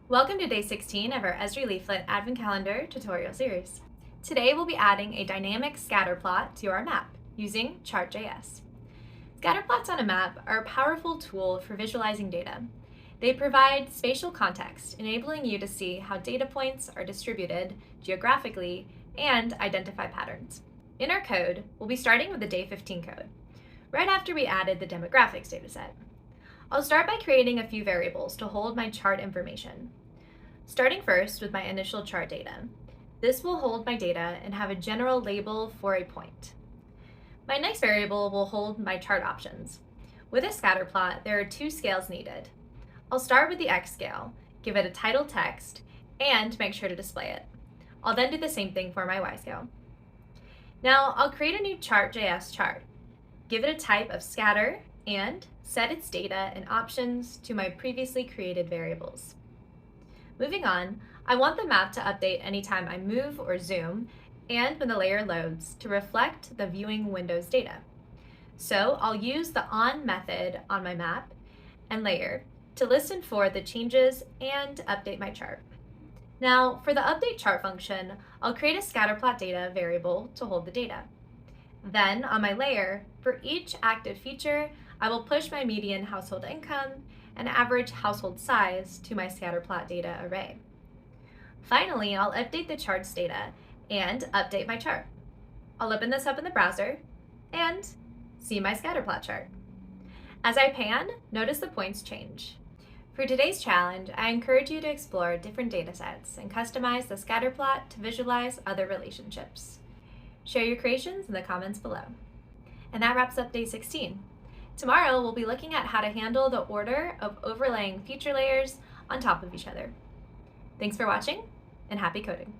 Welcome to day 16 of our Esri Leaflet Advent Calendar tutorial series. Today we'll be adding a dynamic scatterplot to our map using Chart.js. Scatterplots on a map are a powerful tool for visualizing data. They provide spatial context, enabling you to see how data points are distributed geographically and identify patterns. In our code, we'll be starting with the day 15 code, right after we added the demographics dataset. I'll start by creating a few variables to hold my chart information. Starting first with my initial chart data. This will hold my data and have a general label for a point. My next variable will hold my chart options. With a scatterplot, there are two scales needed. I'll start with the X scale, give it a title text, and make sure to display it. I'll then do the same thing for my Y scale. Now I'll create a new Chart.js chart. Give it a type of scatter and set its data and options to my previously created variables. Moving on, I want the map to update anytime I move or zoom and when the layer loads to reflect the viewing window's data. So I'll use the on method on my map and layer to listen for the changes and update my chart. Now for the update chart function, I'll create a scatterplot data variable to hold the data. Then on my layer, for each active feature, I will push my median household income and average household size to my scatterplot data array. Finally, I'll update the chart's data and update my chart. I'll open this up in the browser and see my scatterplot chart. As I pan, notice the points change. For today's challenge, I encourage you to explore different datasets and customize the scatterplot to visualize other relationships. Share your creations in the comments below. And that wraps up day 16. Tomorrow, we'll be looking at how to handle the order of overlaying feature layers on top of each other. Thanks for watching, and happy coding.